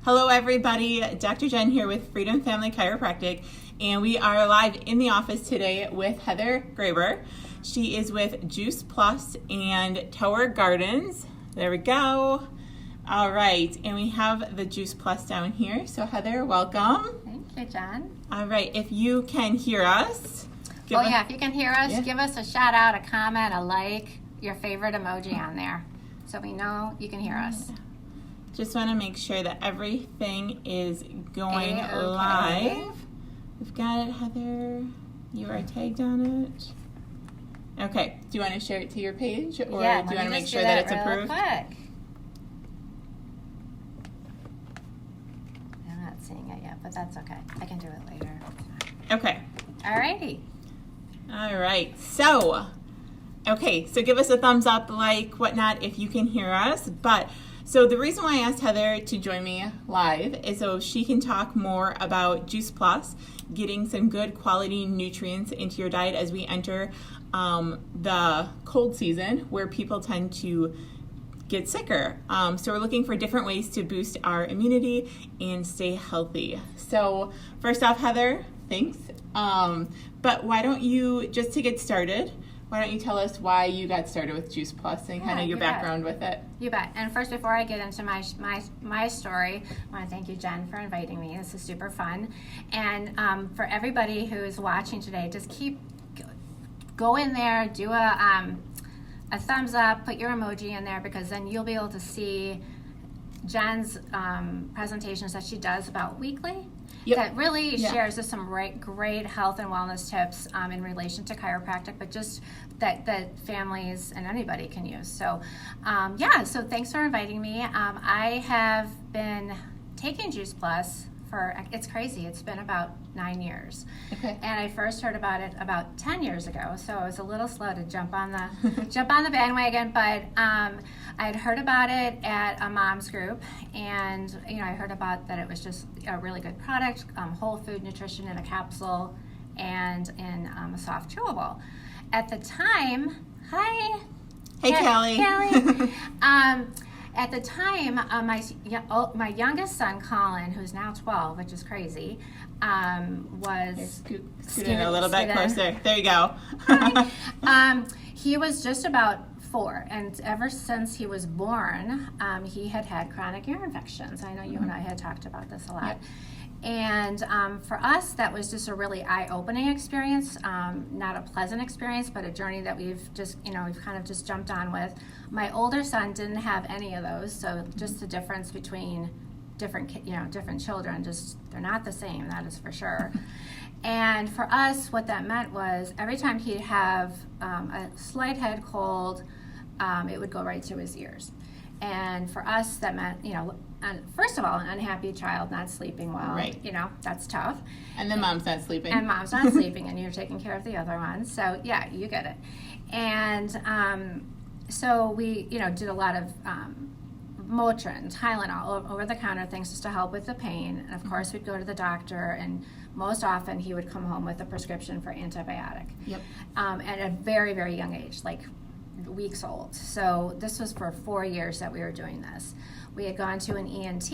Hello everybody, Dr. Jen here with Freedom Family Chiropractic, and we are live in the office today with Heather Graber. She is with Juice Plus and Tower Gardens. There we go. All right, and we have the Juice Plus down here. So Heather, welcome. Thank you, Jen. All right, if you can hear us. If you can hear us, give us a shout out, a comment, a like, your favorite emoji on there, so we know you can hear us. Just want to make sure that everything is going A-okay. live. We've got it, Heather. You are tagged on it. Okay. Do you want to share it to your page, or do you want to make sure that it's approved? Quick. I'm not seeing it yet, but that's okay. I can do it later. Okay. Alrighty. All right. So give us a thumbs up, like, whatnot, if you can hear us. So the reason why I asked Heather to join me live is so she can talk more about Juice Plus, getting some good quality nutrients into your diet as we enter the cold season where people tend to get sicker. So we're looking for different ways to boost our immunity and stay healthy. So first off, Heather, thanks. But why don't you, just to get started, why don't you tell us why you got started with Juice Plus and kind of your background with it? You bet. And first, before I get into my story, I want to thank you, Jen, for inviting me. This is super fun. And for everybody who's watching today, just go in there, do a thumbs up, put your emoji in there, because then you'll be able to see Jen's presentations that she does about weekly. Yep. That really shares just some great health and wellness tips in relation to chiropractic, but just that families and anybody can use. So, so thanks for inviting me. I have been taking Juice Plus it's crazy, it's been about 9 years. Okay. And I first heard about it about 10 years ago, so I was a little slow to jump on the bandwagon, but I had heard about it at a mom's group, and I heard about that it was just a really good product, whole food nutrition in a capsule and in a soft chewable. At the time, Hey, Kelly. At the time, my youngest son, Colin, who's now 12, which is crazy, was... Scoot in a little bit closer. There you go. He was just about 4, and ever since he was born, he had chronic ear infections. I know you and I had talked about this a lot. Yep. And for us, that was just a really eye-opening experience, not a pleasant experience, but a journey that we've kind of just jumped on with. My older son didn't have any of those, so just the difference between different children, just they're not the same, that is for sure. And for us, what that meant was every time he'd have a slight head cold, it would go right to his ears. And for us, that meant, first of all, an unhappy child not sleeping well. Right. That's tough. And then mom's not sleeping. And mom's not sleeping, and you're taking care of the other one. So, yeah, you get it. And so we, did a lot of Motrin, Tylenol, over-the-counter things just to help with the pain. And, of course, we'd go to the doctor, and most often he would come home with a prescription for antibiotic. Yep. At a very, very young age, like weeks old. So this was for 4 years that we were doing this. We had gone to an ENT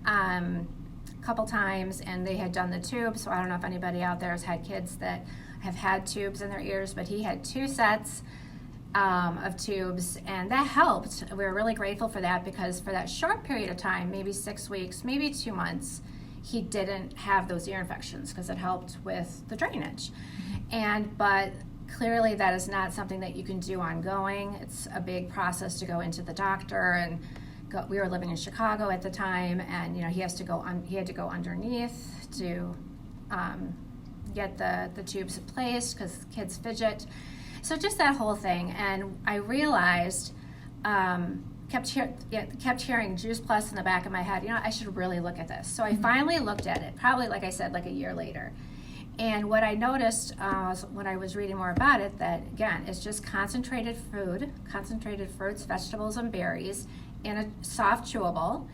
a couple times, and they had done the tubes. So I don't know if anybody out there has had kids that have had tubes in their ears, but he had 2 sets of tubes, and that helped. We were really grateful for that, because for that short period of time, maybe 6 weeks, maybe 2 months, he didn't have those ear infections because it helped with the drainage. But clearly that is not something that you can do ongoing. It's a big process to go into the doctor, and we were living in Chicago at the time, and he had to go underneath to get the tubes placed because kids fidget. So just that whole thing, and I realized, kept hearing Juice Plus in the back of my head. I should really look at this. So I finally looked at it, probably, like I said, like a year later. And what I noticed when I was reading more about it, that again, it's just concentrated fruits, vegetables, and berries in a soft chewable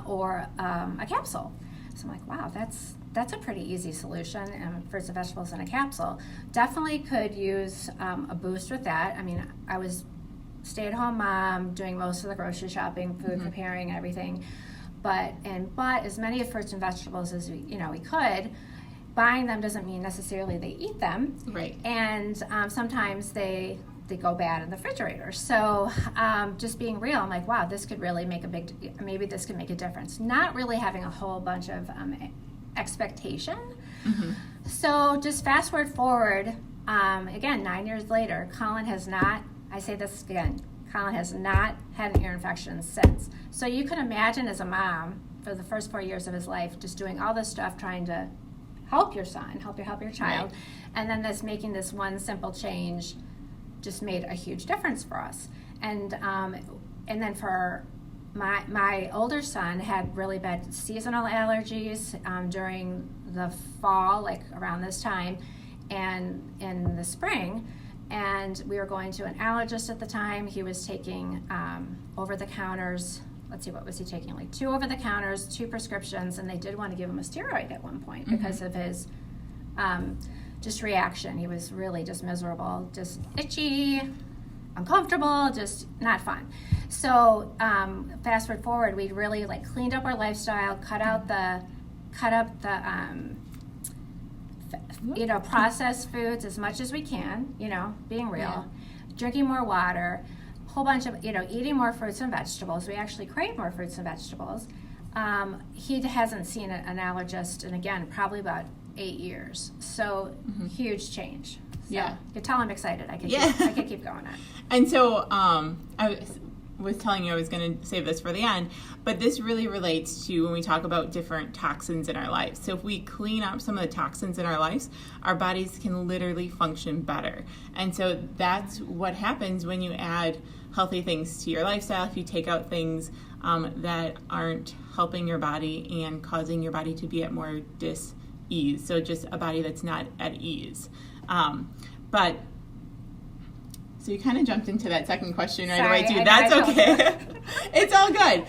or a capsule. So I'm like, wow, that's a pretty easy solution. Fruits and vegetables in a capsule. Definitely could use a boost with that. I mean, I was stay-at-home mom, doing most of the grocery shopping, food preparing, everything. but as many fruits and vegetables as we could. Buying them doesn't mean necessarily they eat them. Right. And sometimes they go bad in the refrigerator. So just being real, I'm like, wow, this could really maybe this could make a difference. Not really having a whole bunch of expectation. Mm-hmm. So just fast forward, again, 9 years later, Colin has not had an ear infection since. So you can imagine as a mom, for the first 4 years of his life, just doing all this stuff, trying to help your son, help your child, right. And then making this one simple change just made a huge difference for us. And then for my older son had really bad seasonal allergies during the fall, like around this time, and in the spring. And we were going to an allergist at the time. He was taking over-the-counters. Let's see, what was he taking? Like 2 over-the-counters, 2 prescriptions, and they did want to give him a steroid at one point because of his just reaction. He was really just miserable, just itchy, uncomfortable, just not fun. So fast forward, we really cleaned up our lifestyle, cut up the processed foods as much as we can, being real, drinking more water, whole bunch of, eating more fruits and vegetables. We actually crave more fruits and vegetables. He hasn't seen an allergist in, again, probably about 8 years. So huge change. So you could tell I'm excited. I could keep going on. And so I was telling you I was going to save this for the end, but this really relates to when we talk about different toxins in our lives. So if we clean up some of the toxins in our lives, our bodies can literally function better. And so that's what happens when you add healthy things to your lifestyle. If you take out things that aren't helping your body and causing your body to be at more dis-ease. So just a body that's not at ease. So you kind of jumped into that second question right away, too. That's okay. It's all good.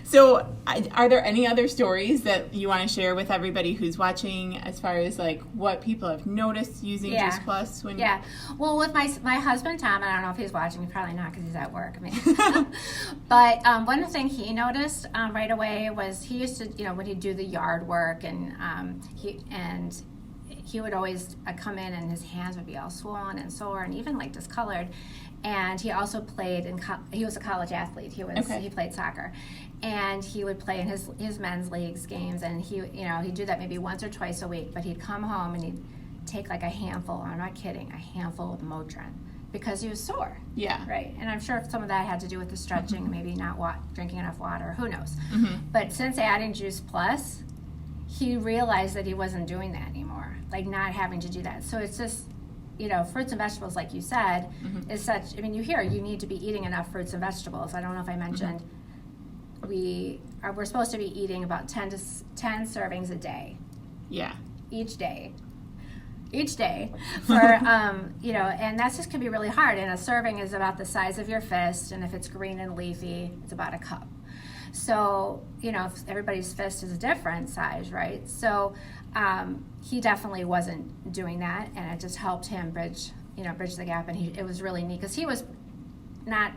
So are there any other stories that you want to share with everybody who's watching as far as what people have noticed using Juice Plus? Well, with my husband, Tom, I don't know if he's watching. Probably not because he's at work. But one thing he noticed right away was he used to, when he'd do the yard work and he would always come in and his hands would be all swollen and sore and even discolored. And he also played he was a college athlete. He played soccer, and he would play in his men's leagues games. And he'd do that maybe once or twice a week. But he'd come home and he'd take a handful. I'm not kidding, a handful of Motrin because he was sore. Yeah. Right. And I'm sure some of that had to do with the stretching, maybe not drinking enough water. Who knows? Mm-hmm. But since adding Juice Plus, he realized that he wasn't doing that anymore. Not having to do that. So it's just, fruits and vegetables, like you said, is such, you hear you need to be eating enough fruits and vegetables. I don't know if I mentioned, we're supposed to be eating about 10 servings a day. Yeah. Each day for, and that just can be really hard. And a serving is about the size of your fist. And if it's green and leafy, it's about a cup. So, if everybody's fist is a different size, right? So, he definitely wasn't doing that, and it just helped him bridge the gap. And it was really neat because he was not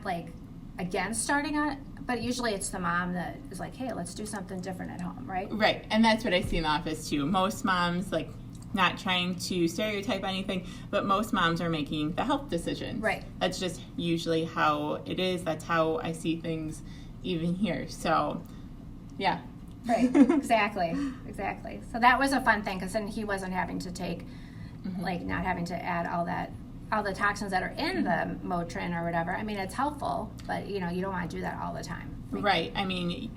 against starting on it, but usually it's the mom that is hey, let's do something different at home, right? Right, and that's what I see in the office too. Most moms, not trying to stereotype anything, but most moms are making the health decisions. Right. That's just usually how it is. That's how I see things even here. So, yeah. Right, exactly. So that was a fun thing because then he wasn't having to take, not having to add all the toxins that are in the Motrin or whatever. It's helpful, but you don't want to do that all the time. Right.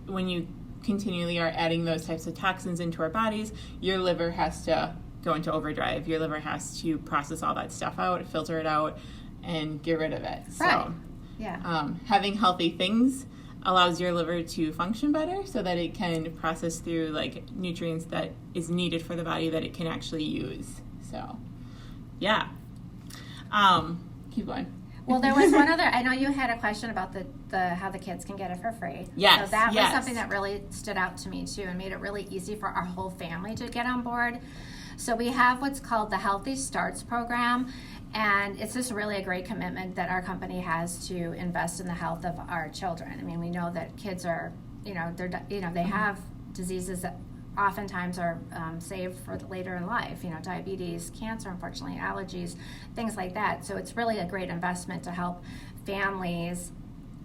When you continually are adding those types of toxins into our bodies, your liver has to go into overdrive. Your liver has to process all that stuff out, filter it out, and get rid of it. Right. So, yeah. Having healthy things allows your liver to function better so that it can process through nutrients that is needed for the body that it can actually use. So, yeah. Keep going. Well, there was one other, I know you had a question about the how the kids can get it for free. Yes. So that was something that really stood out to me too and made it really easy for our whole family to get on board. So we have what's called the Healthy Starts program. And it's just really a great commitment that our company has to invest in the health of our children. We know that kids are they have diseases that oftentimes are saved for later in life, diabetes, cancer, unfortunately, allergies, things like that. So it's really a great investment to help families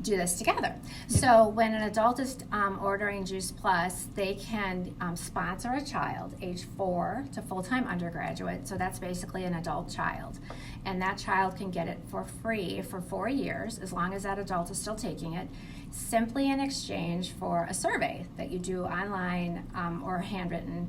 do this together. So when an adult is ordering Juice Plus, they can sponsor a child age 4 to full-time undergraduate. So that's basically an adult child. And that child can get it for free for 4 years, as long as that adult is still taking it, simply in exchange for a survey that you do online or handwritten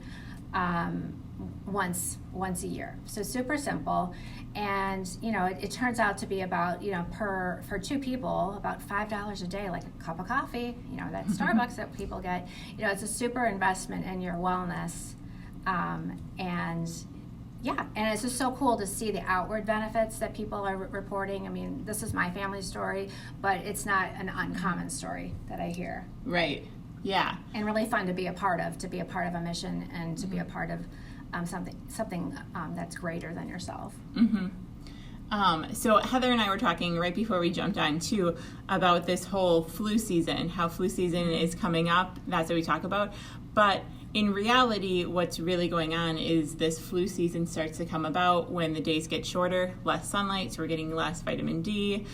once a year. So super simple. And it turns out to be about for 2 people about $5 a day, like a cup of coffee, that Starbucks that people get. It's a super investment in your wellness. And it's just so cool to see the outward benefits that people are reporting. I mean, this is my family story, but it's not an uncommon story that I hear. Right. Yeah. And really fun to be a part of a mission, and to be a part of something that's greater than yourself. So Heather and I were talking right before we jumped on too about this whole flu season, how flu season is coming up. That's what we talk about. But in reality, what's really going on is this flu season starts to come about when the days get shorter, less sunlight, so we're getting less vitamin D.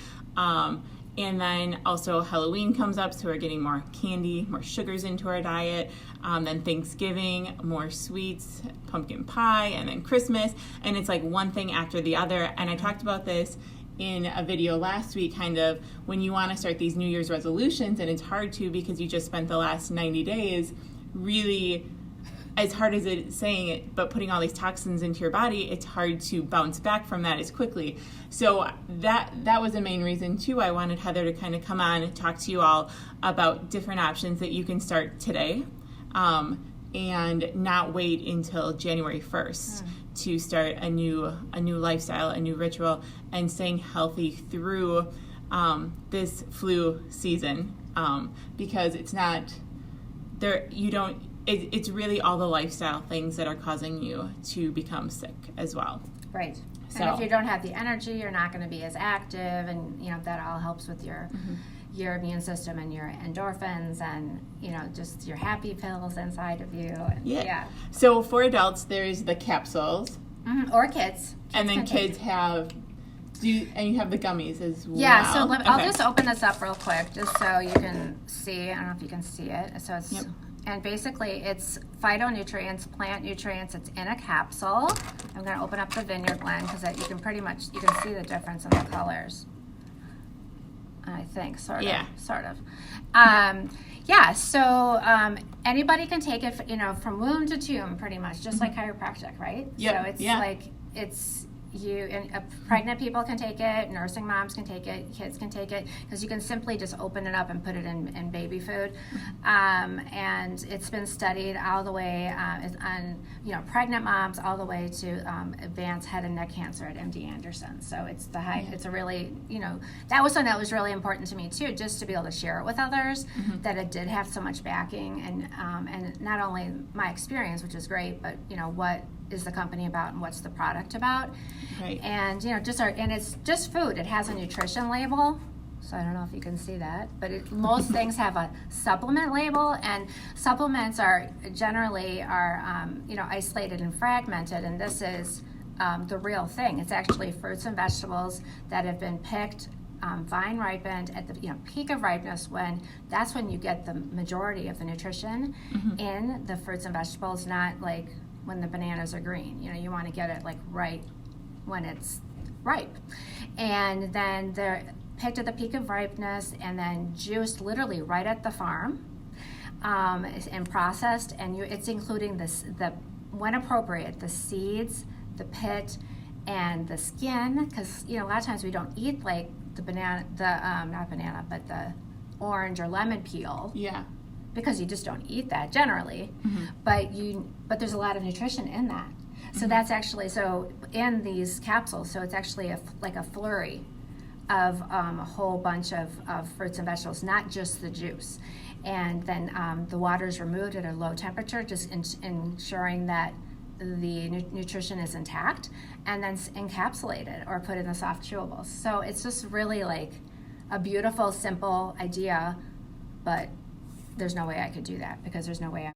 And then also Halloween comes up, so we're getting more candy, more sugars into our diet. Then Thanksgiving, more sweets, pumpkin pie, and then Christmas. And it's like one thing after the other. And I talked about this in a video last week, kind of when you want to start these New Year's resolutions, and it's hard to because you just spent the last 90 days really, as hard as it's saying it, but putting all these toxins into your body, it's hard to bounce back from that as quickly. So that was the main reason too. I wanted Heather to kind of come on and talk to you all about different options that you can start today, and not wait until January 1st to start a new lifestyle, a new ritual, and staying healthy through this flu season, because it's not there. It's really all the lifestyle things that are causing you to become sick as well. Right. So, and if you don't have the energy, you're not going to be as active, and that all helps with your immune system and your endorphins and just your happy pills inside of you. And, So for adults, there's the capsules, or kids, and then kids have. And you have the gummies as well. Yeah. So I'll just open this up real quick, just so you can see. I don't know if you can see it. So it's. Yep. And basically, it's phytonutrients, plant nutrients. It's in a capsule. I'm going to open up the Vineyard blend because you can see the difference in the colors. I think, sort of. Yeah. Sort of. So anybody can take it, from womb to tomb, pretty much, just like chiropractic, right? Yep. So it's pregnant people can take it, nursing moms can take it, kids can take it, because you can simply just open it up and put it in baby food. And it's been studied all the way on pregnant moms all the way to advanced head and neck cancer at MD Anderson. So it's it's a really, that was something that was really important to me too, just to be able to share it with others, that it did have so much backing, and not only my experience, which is great, but what is the company about and what's the product about. Right. And and it's just food. It has a nutrition label, so I don't know if you can see that, but most things have a supplement label, and supplements are generally isolated and fragmented, and this is the real thing. It's actually fruits and vegetables that have been picked, vine ripened at the peak of ripeness, that's when you get the majority of the nutrition in the fruits and vegetables, not like when the bananas are green. You want to get it like right when it's ripe. And then they're picked at the peak of ripeness and then juiced literally right at the farm, and processed. And it's including when appropriate, the seeds, the pit, and the skin, because a lot of times we don't eat like the orange or lemon peel. Yeah. Because you just don't eat that generally, but there's a lot of nutrition in that. So that's actually, in these capsules, so it's actually like a flurry of a whole bunch of fruits and vegetables, not just the juice. And then the water is removed at a low temperature, just ensuring that the nutrition is intact, and then encapsulated or put in the soft chewables. So it's just really like a beautiful, simple idea, but there's no way I could do that because there's no way